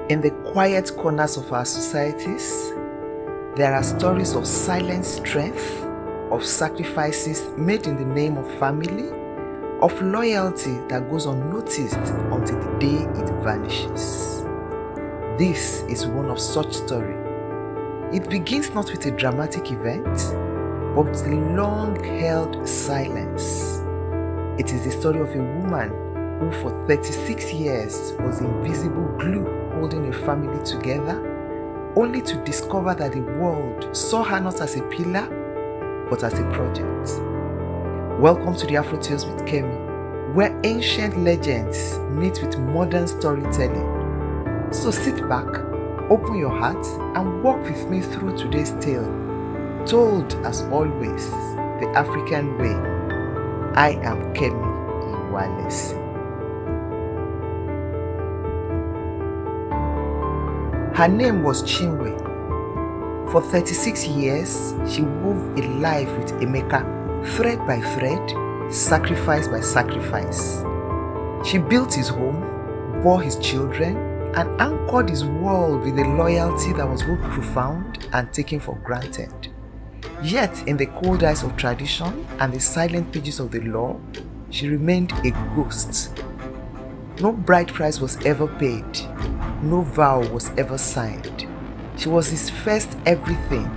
In the quiet corners of our societies, there are stories of silent strength, of sacrifices made in the name of family, of loyalty that goes unnoticed until the day it vanishes. This is one of such story. It begins not with a dramatic event, but with a long-held silence. It is the story of a woman who for 36 years was the invisible glue holding a family together, only to discover that the world saw her not as a pillar, but as a project. Welcome to the Afro Tales with Kemi, where ancient legends meet with modern storytelling. So sit back, open your heart, and walk with me through today's tale, told as always, the African way. I am Kemi Iwalesin. Her name was Chinwe. For 36 years, she wove a life with Emeka, thread by thread, sacrifice by sacrifice. She built his home, bore his children, and anchored his world with a loyalty that was both profound and taken for granted. Yet, in the cold eyes of tradition and the silent pages of the law, she remained a ghost. No bride price was ever paid. No vow was ever signed. She was his first everything,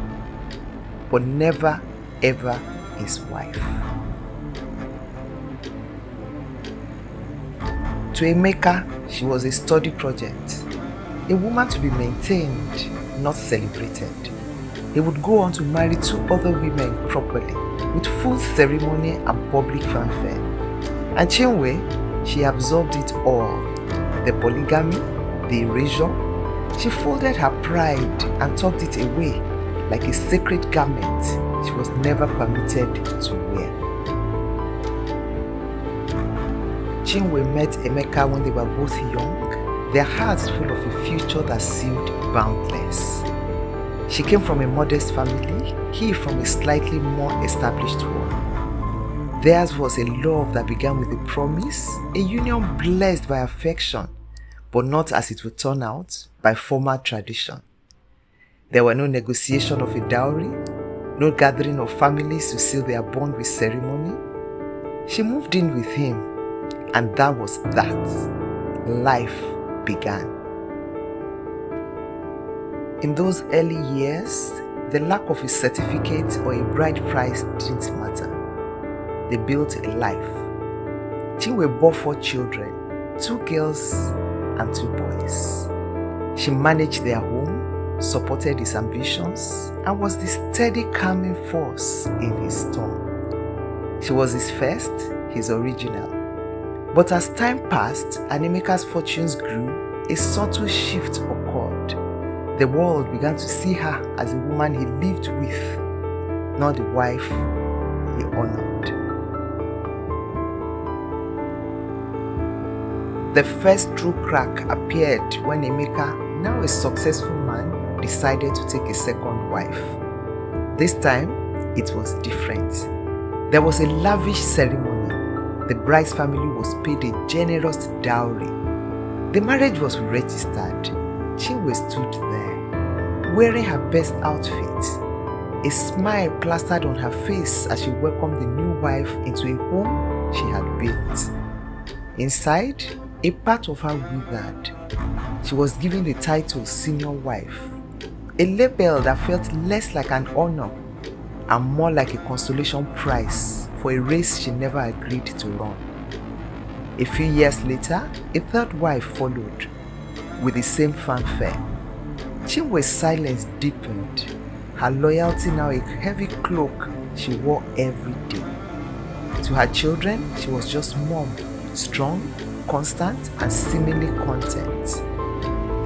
but never ever his wife. To Emeka, she was a study project, a woman to be maintained, not celebrated. He would go on to marry 2 other women properly, with full ceremony and public fanfare. And Chinwe, she absorbed it all. The polygamy, the erasure. She folded her pride and tucked it away like a sacred garment she was never permitted to wear. Chinwe met Emeka when they were both young, their hearts full of a future that seemed boundless. She came from a modest family, he from a slightly more established one. Theirs was a love that began with a promise, a union blessed by affection, but not, as it would turn out, by formal tradition. There were no negotiation of a dowry, no gathering of families to seal their bond with ceremony. She moved in with him, and that was that. Life began. In those early years, the lack of a certificate or a bride price didn't matter. They built a life. Chinwe bore 4 children, 2 girls and 2 boys. She managed their home, supported his ambitions, and was the steady calming force in his storm. She was his first, his original. But as time passed and Emeka's fortunes grew, a subtle shift occurred. The world began to see her as a woman he lived with, not the wife he honored. The first true crack appeared when Emeka, now a successful man, decided to take a second wife. This time, it was different. There was a lavish ceremony. The bride's family was paid a generous dowry. The marriage was registered. Chinwe stood there, wearing her best outfit, a smile plastered on her face as she welcomed the new wife into a home she had built. Inside, a part of her withered. She was given the title senior wife, a label that felt less like an honor and more like a consolation prize for a race she never agreed to run. A few years later, a third wife followed, with the same fanfare. Chinwe's silence deepened, her loyalty now a heavy cloak she wore every day. To her children, she was just mom, strong, constant, and seemingly content.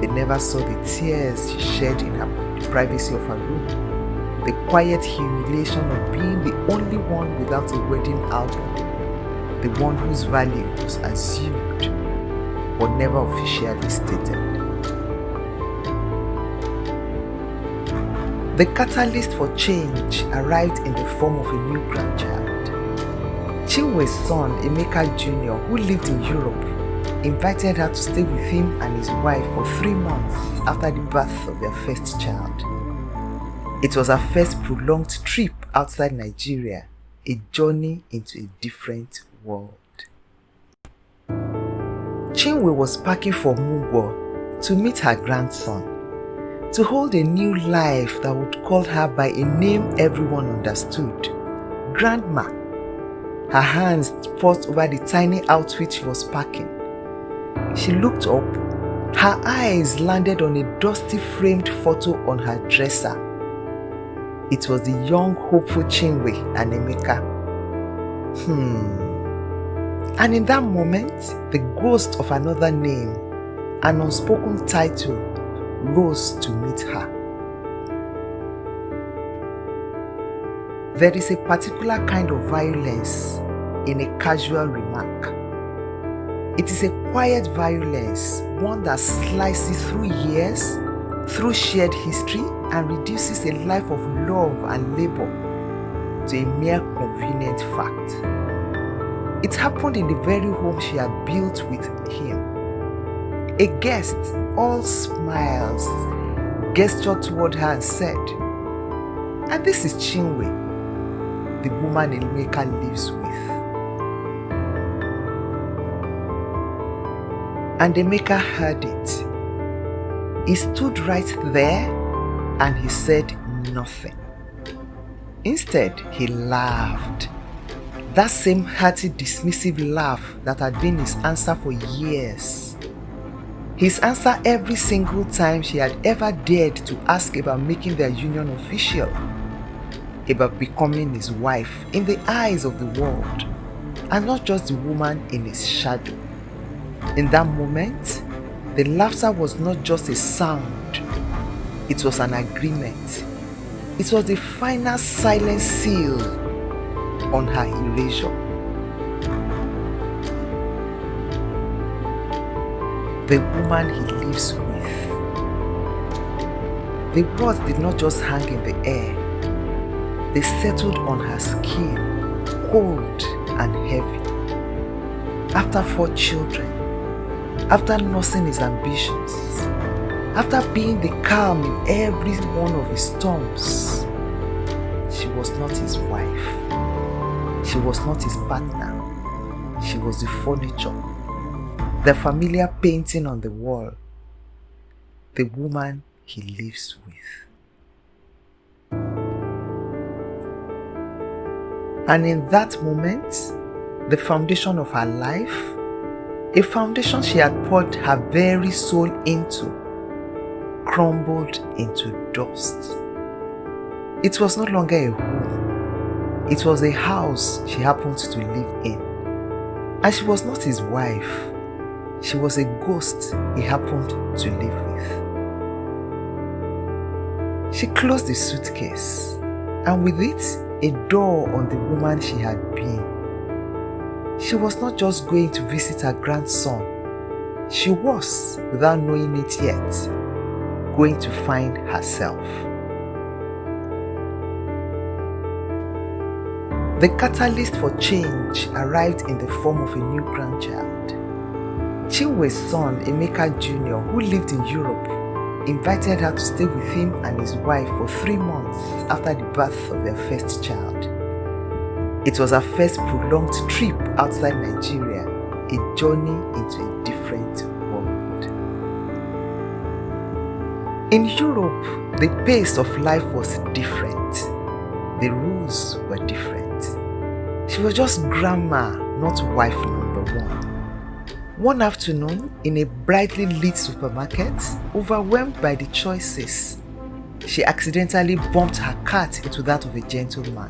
They never saw the tears she shed in the privacy of her room, the quiet humiliation of being the only one without a wedding album, the one whose value was assumed but never officially stated. The catalyst for change arrived in the form of a new grandchild. Chinwe's son, Emeka Jr., who lived in Europe, invited her to stay with him and his wife for 3 months after the birth of their first child. It was her first prolonged trip outside Nigeria, a journey into a different world. Chinwe was packing for Mugwo to meet her grandson, to hold a new life that would call her by a name everyone understood, Grandma. Her hands paused over the tiny outfit she was packing. She looked up. Her eyes landed on a dusty framed photo on her dresser. It was the young, hopeful Chinwe and Emeka. And in that moment, the ghost of another name, an unspoken title, rose to meet her. There is a particular kind of violence in a casual remark. It is a quiet violence, one that slices through years, through shared history, and reduces a life of love and labor to a mere convenient fact. It happened in the very home she had built with him. A guest, all smiles, gestured toward her and said, "And this is Chinwe, the woman Emeka lives with." And Emeka heard it. He stood right there and he said nothing. Instead, he laughed. That same hearty, dismissive laugh that had been his answer for years. His answer every single time she had ever dared to ask about making their union official, about becoming his wife in the eyes of the world, and not just the woman in his shadow. In that moment, the laughter was not just a sound, it was an agreement. It was the final silent seal on her erasure. The woman he lives with. The words did not just hang in the air. They settled on her skin, cold and heavy. After 4 children, after nursing his ambitions, after being the calm in every one of his storms, she was not his wife. She was not his partner. She was the furniture, the familiar painting on the wall, the woman he lives with. And in that moment, the foundation of her life, a foundation she had poured her very soul into, crumbled into dust. It was no longer a home. It was a house she happened to live in. And she was not his wife. She was a ghost he happened to live with. She closed the suitcase, and with it, a door on the woman she had been. She was not just going to visit her grandson. She was, without knowing it yet, going to find herself. The catalyst for change arrived in the form of a new grandchild. Chinwe's son, Emeka Jr., who lived in Europe, invited her to stay with him and his wife for 3 months after the birth of their first child. It was her first prolonged trip outside Nigeria, a journey into a different world. In Europe, the pace of life was different. The rules were different. She was just grandma, not wife number 1. One afternoon, in a brightly lit supermarket, overwhelmed by the choices, she accidentally bumped her cart into that of a gentleman.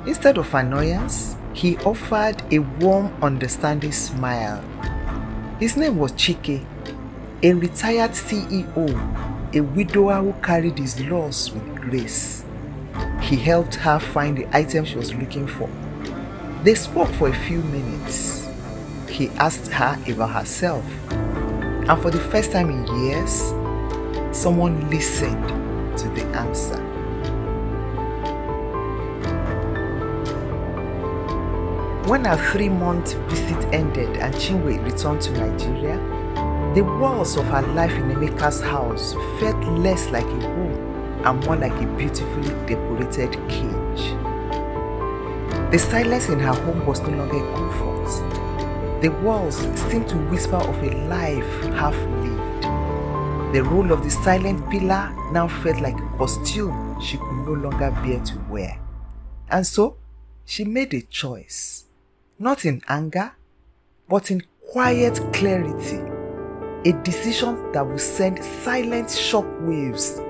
Instead of annoyance, he offered a warm, understanding smile. His name was Chike, a retired CEO, a widower who carried his loss with grace. He helped her find the item she was looking for. They spoke for a few minutes. He asked her about herself, and for the first time in years, someone listened to the answer. When her 3-month visit ended and Chinwe returned to Nigeria, the walls of her life in Emeka's house felt less like a home and more like a beautifully decorated cage. The silence in her home was no longer a comfort. The walls seemed to whisper of a life half lived. The role of the silent pillar now felt like a costume she could no longer bear to wear. And so, she made a choice, not in anger, but in quiet clarity, a decision that would send silent shockwaves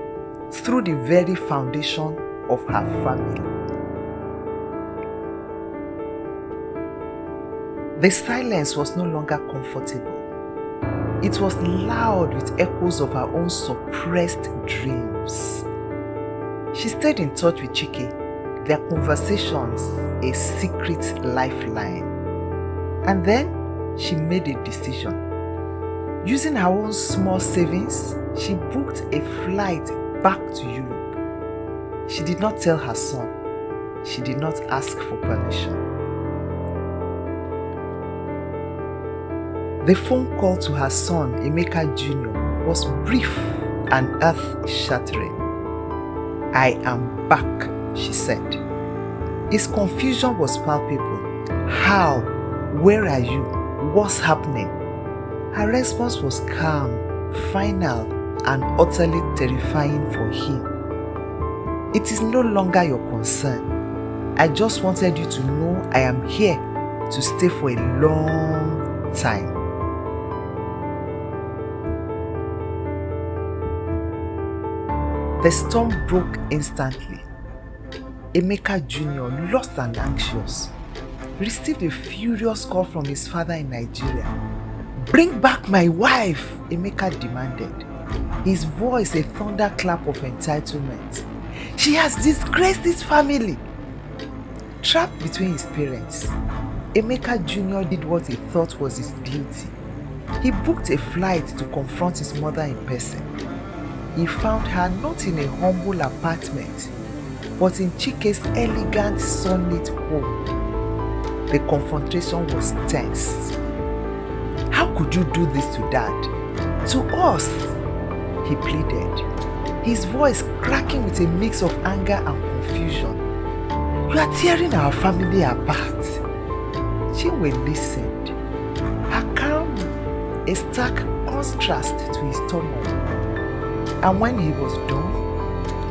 through the very foundation of her family. The silence was no longer comfortable. It was loud with echoes of her own suppressed dreams. She stayed in touch with Chike, their conversations a secret lifeline. And then she made a decision. Using her own small savings, she booked a flight back to Europe. She did not tell her son. She did not ask for permission. The phone call to her son, Emeka Jr., was brief and earth-shattering. "I am back," she said. His confusion was palpable. "How? Where are you? What's happening?" Her response was calm, final, and utterly terrifying for him. "It is no longer your concern. I just wanted you to know I am here to stay for a long time." The storm broke instantly. Emeka Jr., lost and anxious, received a furious call from his father in Nigeria. "Bring back my wife," Emeka demanded, his voice a thunderclap of entitlement. "She has disgraced his family." Trapped between his parents, Emeka Jr. did what he thought was his duty. He booked a flight to confront his mother in person. He found her not in a humble apartment, but in Chike's elegant, sunlit home. The confrontation was tense. "How could you do this to Dad? To us?" he pleaded, his voice cracking with a mix of anger and confusion. "You are tearing our family apart." Chinwe listened, her calm a stark contrast to his turmoil. And when he was done,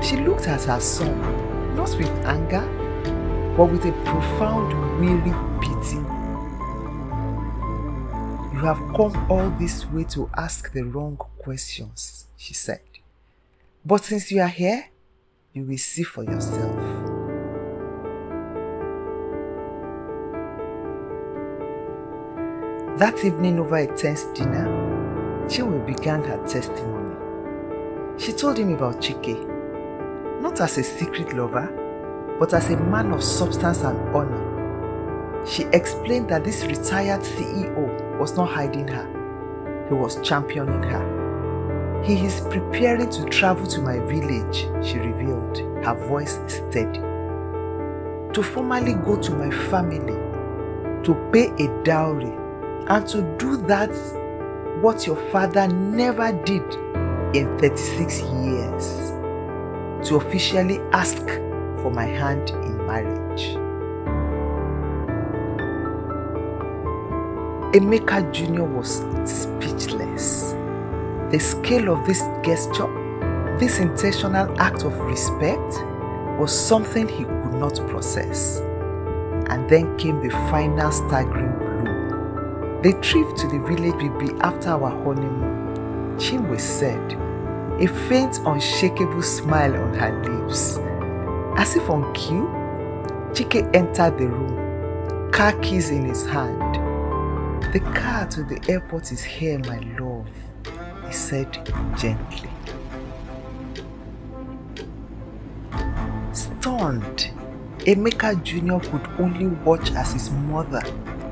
she looked at her son, not with anger, but with a profound, weary pity. "You have come all this way to ask the wrong questions," she said. "But since you are here, you will see for yourself." That evening over a tense dinner, Chinwe began her testimony. She told him about Chike, not as a secret lover, but as a man of substance and honor. She explained that this retired CEO was not hiding her. He was championing her. "He is preparing to travel to my village," she revealed, her voice steady. "To formally go to my family, to pay a dowry, and to do that what your father never did in 36 years, to officially ask for my hand in marriage." Emeka Jr. was speechless. The scale of this gesture, this intentional act of respect, was something he could not process. And then came the final staggering blow. "The trip to the village will be after our honeymoon," Chinwe said, a faint, unshakable smile on her lips. As if on cue, Chike entered the room, car keys in his hand. "The car to the airport is here, my love," he said gently. Stunned, Emeka Jr. could only watch as his mother,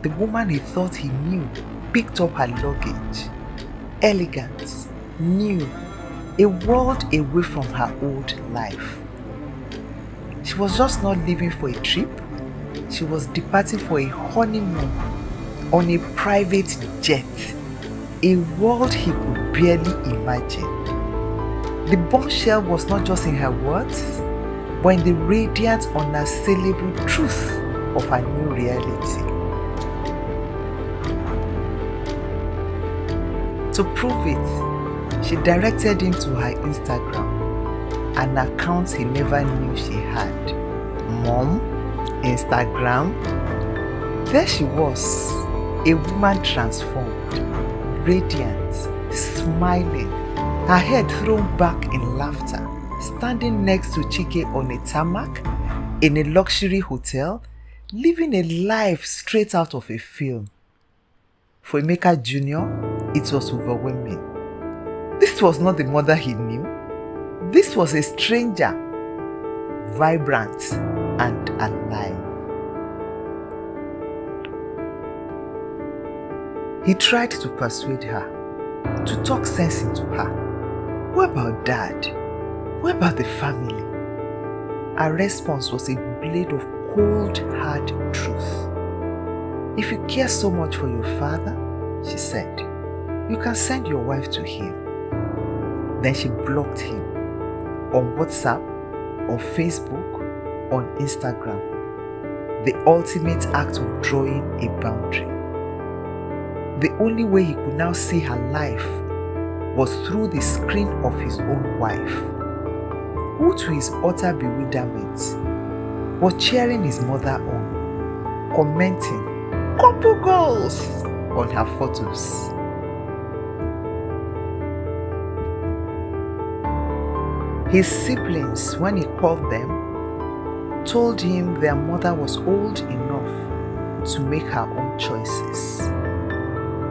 the woman he thought he knew, picked up her luggage. Elegant, new, a world away from her old life. She was just not leaving for a trip, she was departing for a honeymoon on a private jet, a world he could barely imagine. The bombshell was not just in her words, but in the radiant, unassailable truth of her new reality. To prove it, she directed him to her Instagram, an account he never knew she had. Mom, Instagram. There she was, a woman transformed, radiant, smiling, her head thrown back in laughter, standing next to Chike on a tarmac in a luxury hotel, living a life straight out of a film. For Emeka Jr., it was overwhelming. This was not the mother he knew. This was a stranger, vibrant and alive. He tried to persuade her, to talk sense into her. What about Dad? What about the family? Her response was a blade of cold, hard truth. If you care so much for your father, she said, you can send your wife to him. Then she blocked him on WhatsApp, on Facebook, on Instagram. The ultimate act of drawing a boundary. The only way he could now see her life was through the screen of his own wife, who to his utter bewilderment was cheering his mother on, commenting couple goals on her photos. His siblings, when he called them, told him their mother was old enough to make her own choices,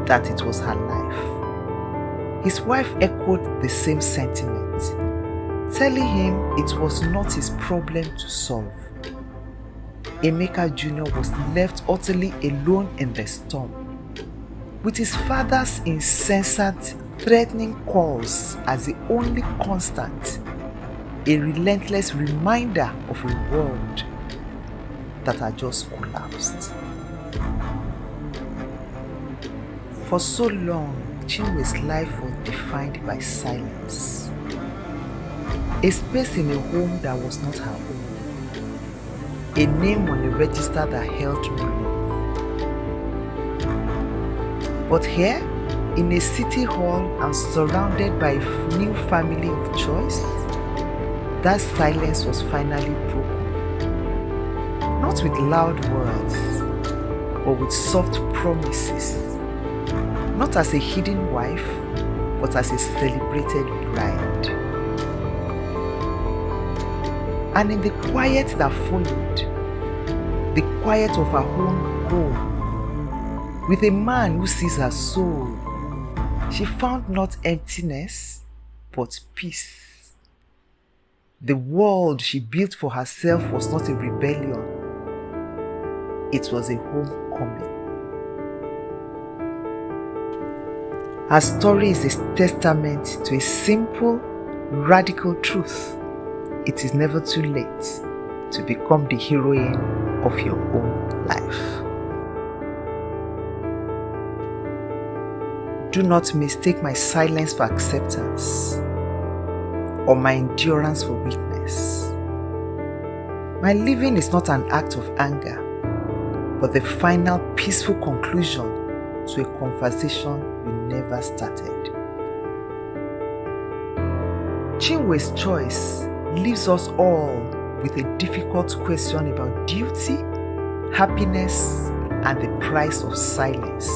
that it was her life. His wife echoed the same sentiment, telling him it was not his problem to solve. Emeka Jr. was left utterly alone in the storm, with his father's insensate, threatening calls as the only constant, a relentless reminder of a world that had just collapsed. For so long, Chinwe's life was defined by silence. A space in a home that was not her own. A name on a register that held no love. But here, in a city hall and surrounded by a new family of choice, that silence was finally broken. Not with loud words, but with soft promises. Not as a hidden wife, but as a celebrated bride. And in the quiet that followed, the quiet of her own home, with a man who sees her soul, she found not emptiness, but peace. The world she built for herself was not a rebellion, it was a homecoming. Her story is a testament to a simple, radical truth. It is never too late to become the heroine of your own life. Do not mistake my silence for acceptance or my endurance for weakness. My living is not an act of anger, but the final peaceful conclusion to a conversation we never started. Chinwe's choice leaves us all with a difficult question about duty, happiness, and the price of silence.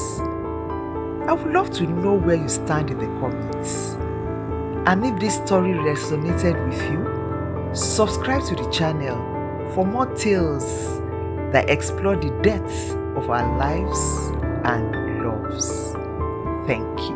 I would love to know where you stand in the comments. And if this story resonated with you, subscribe to the channel for more tales that explore the depths of our lives and loves. Thank you.